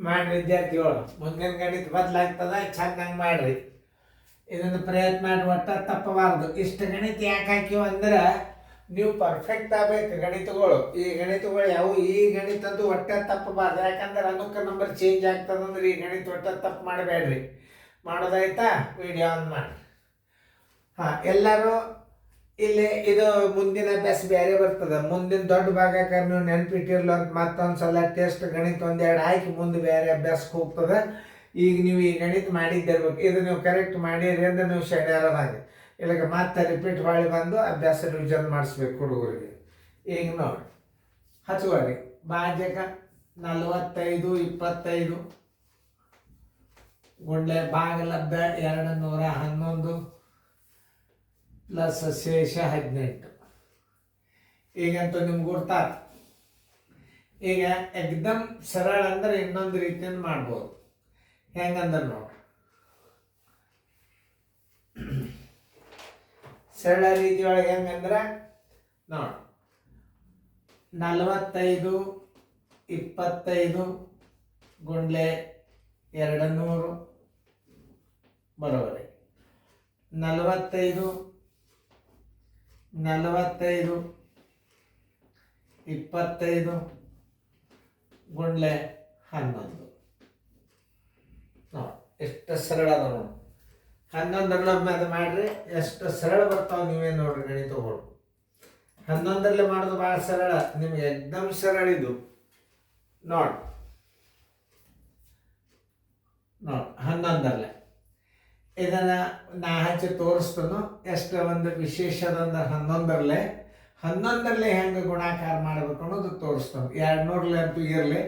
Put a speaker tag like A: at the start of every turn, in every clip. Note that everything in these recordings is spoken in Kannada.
A: ಮಾಡ್ರಿ ವಿದ್ಯಾರ್ಥಿಗಳು, ಮುಂದಿನ ಗಣಿತ ಬದಲಾಗ್ತದ, ಚೆನ್ನಾಗಿ ಮಾಡ್ರಿ. ಇದನ್ನು ಪ್ರಯತ್ನ ಮಾಡಿ ಒಟ್ಟ ತಪ್ಪಬಾರ್ದು. ಇಷ್ಟು ಗಣಿತ ಯಾಕೆ ಹಾಕಿವ ಅಂದ್ರೆ ನೀವು ಪರ್ಫೆಕ್ಟ್ ಆಗಬೇಕು ಗಣಿತಗಳು. ಈ ಗಣಿತಗಳು ಯಾವ ಈ ಗಣಿತ ಅಂತೂ ಒಟ್ಟೆ ತಪ್ಪಬಾರ್ದು. ಯಾಕಂದ್ರೆ ಅನುಕ ನಂಬರ್ ಚೇಂಜ್ ಆಗ್ತದಂದ್ರೆ ಈ ಗಣಿತ ಒಟ್ಟ ತಪ್ಪು ಮಾಡಬೇಡ್ರಿ. ಮಾಡೋದಾಯ್ತಾ? ವಿಡಿಯೋ ಆನ್ ಮಾಡಿ. ಎಲ್ಲರೂ ಇಲ್ಲಿ ಇದು ಮುಂದಿನ ಅಭ್ಯಾಸ ಬೇರೆ ಬರ್ತದೆ. ಮುಂದಿನ ದೊಡ್ಡ ಭಾಗಕ್ಕೆ ನೀವು ನೆನಪಿಟ್ಟಿರ್ಲ ಅಂತ ಮತ್ತೊಂದು ಸಲ ಟೆಸ್ಟ್ ಗಣಿತ ಒಂದೆರಡು ಹಾಕಿ ಮುಂದೆ ಬೇರೆ ಅಭ್ಯಾಸಕ್ಕೆ ಹೋಗ್ತದೆ. ಈಗ ನೀವು ಈ ಗಣಿತ ಮಾಡಿದ್ದಿರ್ಬೇಕು. ಇದು ನೀವು ಕರೆಕ್ಟ್ ಮಾಡಿರಿ ಅಂದ್ರೆ ನೀವು ಶಡ್ಯಾರದಾಗೆ ಇಲ್ಲಿಗೆ ಮತ್ತೆ ರಿಪೀಟ್ ಮಾಡಿ ಬಂದು ಅಭ್ಯಾಸ ರಿವಿಷನ್ ಮಾಡಿಸ್ಬೇಕು ಹುಡುಗರಿಗೆ. ಈಗ ನೋಡಿ ಹಚ್ಚುವರಿ ಭಾಜಕ 45 ಗುಂಡ್ಲೆ ಭಾಗಲಬ್ಧ 211 ಪ್ಲಸ್ ಶೇಷ 18. ಈಗಂತೂ ನಿಮ್ಗೆ ಗುರ್ತಾರ. ಈಗ ಎಕ್ದಮ್ ಸರಳ ಅಂದ್ರೆ ಇನ್ನೊಂದು ರೀತಿಯಿಂದ ಮಾಡ್ಬೋದು. ಹೆಂಗಂದ್ರೆ ನೋಡಿ, ಸರಳ ರೀತಿ ಒಳಗೆ ಹೆಂಗಂದ್ರೆ ನೋಡಿ 45 25 ಗುಂಡ್ಲೆ 200 ಬರೋಬರಿ 45 25 ಗುಂಡ್ಲೆ 11 ನೋಡಿ ಎಷ್ಟು ಸರಳ ಅದ ನೋಡಿ. 11 ಅದು ಮಾಡ್ರಿ ಎಷ್ಟು ಸರಳ ಬರ್ತಾವ. ನೀವೇ ನೋಡ್ರಿ ಗಣಿತಗಳು 11 ಮಾಡೋದು ಭಾಳ ಸರಳ, ನಿಮ್ಗೆ ಎಕ್ದಮ್ ಸರಳ ಇದು. ನೋಡಿ 11 ಇದನ್ನ ನಾ ಹಚ್ಚಿ ತೋರಿಸ್ತನು. ಎಷ್ಟು ಒಂದು ವಿಶೇಷದಂದ್ರೆ 11 ಹೆಂಗೆ ಗುಣಾಕಾರ ಮಾಡಬೇಕು ಅನ್ನೋದು ತೋರಿಸ್ತಾನೆ. 200 ಅಂತೂ ಇರಲಿ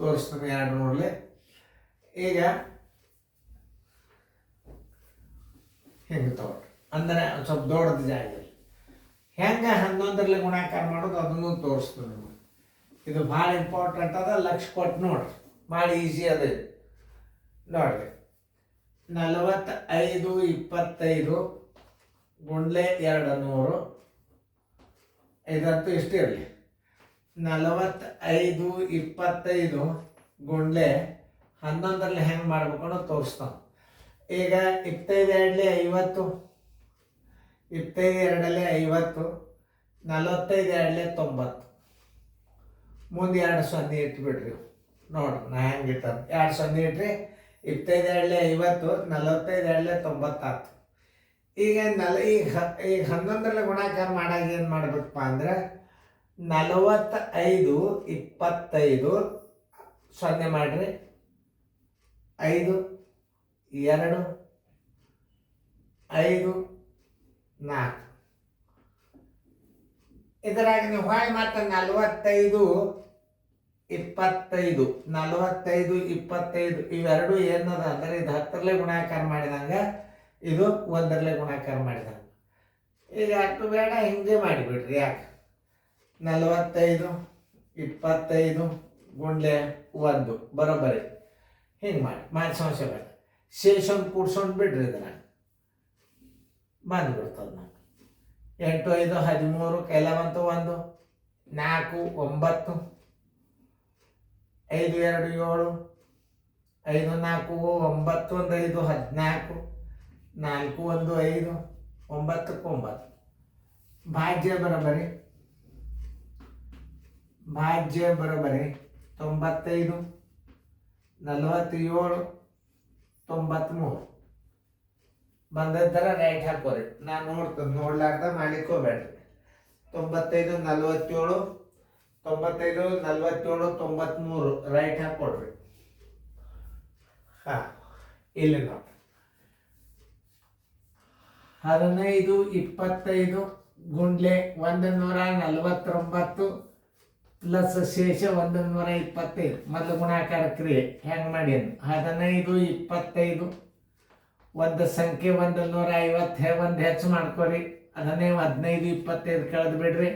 A: ತೋರಿಸ್ತಾನೆ. 200 ಈಗ ಹೆಂಗೆ ತಗೊಳ್ರಿ ಅಂದರೆ ಸ್ವಲ್ಪ ದೊಡ್ಡದು ಜಾಗ ಹೆಂಗೆ 11 ಗುಣಾಕಾರ ಮಾಡೋದು ಅದನ್ನು ತೋರಿಸ್ತಾನೆ ನಿಮಗೆ. ಇದು ಭಾಳ ಇಂಪಾರ್ಟೆಂಟ್ ಅದ, ಲಕ್ಷ ಕೊಟ್ಟು ನೋಡ್ರಿ. ಭಾಳ ಈಸಿ ಅದ ಇದು. ನೋಡ್ರಿ 45 25 ಗುಂಡ್ಲೆ 200 ಇದಂತೂ ಇಷ್ಟು ಇರಲಿ. 45 25 ಗುಂಡ್ಲೆ 11 ಹೆಂಗೆ ಮಾಡ್ಬೇಕು ಅನ್ನೋದು ತೋರಿಸ್ತಾನೆ. ಈಗ 25 2 50, 25 2 50, 45 2 90. ಮುಂದೆ 2 0 ಇಟ್ಬಿಡ್ರಿ. ನೋಡ್ರಿ ನಾ ಹೆಂಗೆ ಇಟ್ಟಾನ 2 0 ಇಟ್ರಿ. 25 2 50, 45 2 90 ಆಯ್ತು. ಈಗ ಈಗ 11 ಗುಣಾಕಾರ ಮಾಡಾಗ ಏನು ಮಾಡ್ಬೇಕಪ್ಪ ಅಂದ್ರೆ 45 25 0 ಮಾಡ್ರಿ. 5 2 5 4 ಇದರಾಗ ನೀವು ಹೊಳ್ಳಿ ಮತ್ತೆ 45 25 45 25 ಇವೆರಡು ಏನದ ಅಂದ್ರೆ ಇದು 10 ಗುಣಾಕಾರ ಮಾಡಿದಂಗೆ, ಇದು 1 ಗುಣಾಕಾರ ಮಾಡಿದಂಗೆ. ಈಗ ಯಾಕೆ ಬೇಡ ಹಿಂಗೆ ಮಾಡಿಬಿಡ್ರಿ. ಯಾಕೆ 45 25 ಗುಂಡ್ಲೆ 1 ಬರೋಬ್ಬರಿ ಹಿಂಗೆ ಮಾಡಿ ಸಮಸ್ಯೆ ಬೇಡ. ಶೇಷನ್ ಕೂಡ್ಸೊಂಡು ಬಿಡ್ರಿ. ಇದನ್ನ ಬಂದ್ಬಿಡ್ತದೆ ನಾವು 8 5 13 ಕೆಲವಂತು 1 4 9 5 2 7 5 4 9 1 5 14 4 1 5 9 9 ಭಾಜ್ಯ ಬರೋಬರಿ 95 47 93 ಬಂದಿದ್ದರೆ ರೈಟ್ ಹಾಕೋರಿ. ನಾನು ನೋಡ್ತೇನೆ, ನೋಡ್ಲಾರ್ದ ಮಾಡ್ಲಿಕ್ಕೋಬೇಡ್ರಿ. 95 47 95 47 93 ರೈಟ್ ಹಾಕೊಡ್ರಿ. ಇಲ್ಲಿ ನೋಡಿ 15 25 ಗುಂಡ್ಲೆ 149 ಪ್ಲಸ್ ಶೇಷ 125. ಮೊದಲು ಗುಣಾಕಾರ ಕ್ರಿಯೆ ಹೆಂಗೆ ಮಾಡಿ 15 25 ಒಂದು ಸಂಖ್ಯೆ 150 ಒಂದು ಹೆಚ್ಚು ಮಾಡ್ಕೊರಿ. ಅದನ್ನೇ 15 25 ಕಳೆದು ಬಿಡ್ರಿ.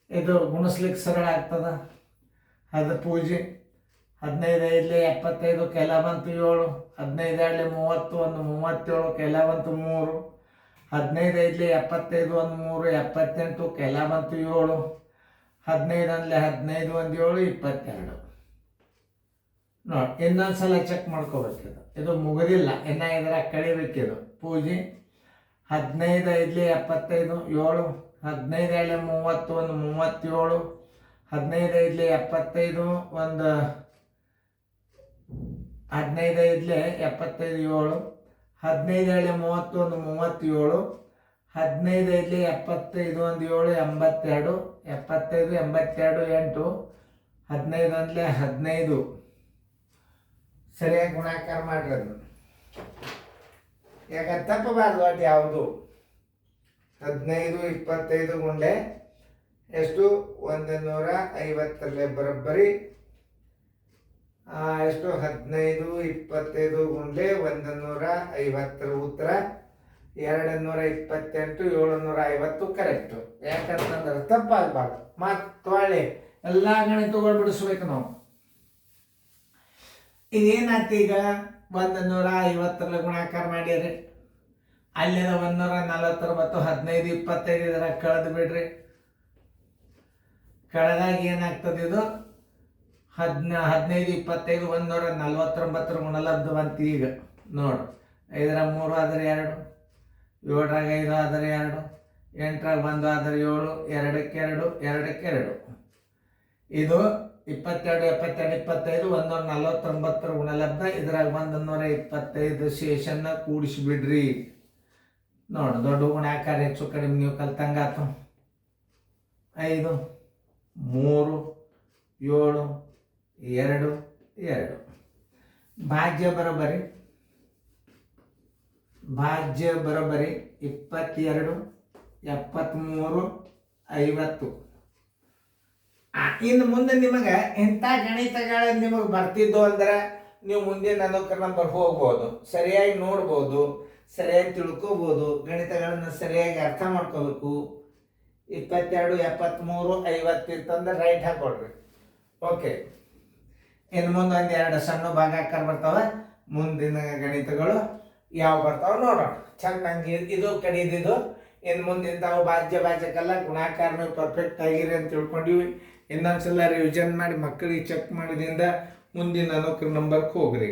A: ಇದು ಗುಣಿಸ್ಲಿಕ್ಕೆ ಸರಳ ಆಗ್ತದ. ಅದು ಪೂಜೆ 15 5 75 ಕೆಲ ಬಂತು 7, 15 2 30 1 37 ಕೆಲ ಬಂತು 3, 15 5 75 1 3 78 ಕೆಲ ಬಂತು 7, 15 1 15 1 7 22. ನೋಡಿ ಇನ್ನೊಂದ್ಸಲ ಚೆಕ್ ಮಾಡ್ಕೋಬೇಕಿದು. ಇದು ಮುಗಿದಿಲ್ಲ, ಇನ್ನು ಇದರ ಕಳಿಬೇಕಿದು ಪೂಜೆ. 15 5 75 7, 15 7 31 37, 15 5 75 ಒಂದು 15 5 75 7, 15 7 31 37, 15 5 75 1 7 82, 75 82 8, 15 1 15. ಸರಿಯಾಗಿ ಗುಣಾಕಾರ ಮಾಡಿರೋದು. ಯಾಕ ತಪ್ಪಬಾರ್ದು ಒಟ್ಟು ಯಾವುದು. 15 25 ಗುಂಡೆ ಎಷ್ಟು 150 ಬರೋಬ್ಬರಿ ಎಷ್ಟು 15 25 ಗುಂಡೆ 150 ಉತ್ತರ 228 750 ಕರೆಕ್ಟು. ಯಾಕಂತಂದ್ರೆ ತಪ್ಪಾಗಬಾರ್ದು. ಮತ್ತು ಒಳ್ಳೆ ಎಲ್ಲ ಗಣಿತಗಳು ಬಿಡಿಸ್ಬೇಕು ನಾವು. ಇದೇನಾಯ್ತು ಈಗ 150 ಗುಣಾಕಾರ ಮಾಡ್ಯಾರಿ, ಅಲ್ಲಿಂದ 140 ಮತ್ತು 15 25 ಇದರ ಕಳೆದು ಬಿಡ್ರಿ. ಕಳೆದಾಗ ಏನಾಗ್ತದೆ ಇದು 15 25 149 ಗುಣಲಬ್ಧ ಬಂತು. ಈಗ ನೋಡು 5 3 ಆದರೆ 2, 7 5 ಆದರೆ 2, 8 1 ಆದರೆ 7, 2ಕ್ಕೆ 2 2ಕ್ಕೆ 2. ಇದು 22 72 25 149 ಗುಣಲಬ್ಧ. ಇದ್ರಾಗ 125 ಶೇಷನ್ನ ಕೂಡಿಸಿಬಿಡ್ರಿ. ನೋಡು ದೊಡ್ಡ ಗುಣಾಕಾರ ಹೆಚ್ಚು ಕಡಿಮೆ ನೀವು ಕಲ್ತಂಗಾತು. 5 3 7 2 2. ಭಾಜ್ಯ ಬರೋಬ್ಬರಿ 22 73 50. ಇನ್ನು ಮುಂದೆ ನಿಮಗೆ ಇಂಥ ಗಣಿತಗಳು ನಿಮಗೆ ಬರ್ತಿದ್ದು ಅಂದ್ರೆ ನೀವು ಮುಂದಿನ ಅನುಕ್ರಮ ನಂಬರ್ ಹೋಗ್ಬೋದು, ಸರಿಯಾಗಿ ನೋಡ್ಬೋದು, ಸರಿಯಾಗಿ ತಿಳ್ಕೊಬೋದು. ಗಣಿತಗಳನ್ನು ಸರಿಯಾಗಿ ಅರ್ಥ ಮಾಡ್ಕೋಬೇಕು. 22 73 50 ಇತ್ತಂದ್ರೆ ರೈಟ್ ಹಾಕೊಡ್ರಿ. ಓಕೆ, ಇನ್ನು ಮುಂದೆ 1-2 ಸಣ್ಣ ಭಾಗಾಕಾರ ಬರ್ತಾವೆ. ಮುಂದಿನ ಗಣಿತಗಳು ಯಾವ ಬರ್ತಾವೆ ನೋಡೋಣ. ಚೆನ್ನಾಗಿ ಇದು ಕಡಿದಿದ್ದು. ಇನ್ನು ಮುಂದಿನ ತಾವು ಭಾಜ್ಯಕ್ಕೆಲ್ಲ ಗುಣಾಕಾರ ನೀವು ಪರ್ಫೆಕ್ಟ್ ಆಗಿರಿ ಅಂತ ತಿಳ್ಕೊಂಡಿವಿ. ಇನ್ನೊಂದ್ಸಲ ರಿವಿಷನ್ ಮಾಡಿ ಮಕ್ಕಳಿಗೆ ಚೆಕ್ ಮಾಡಿದಿಂದ ಮುಂದಿನ ಅನುಕ್ರಮ ನಂಬರ್ಗೆ ಹೋಗ್ರಿ.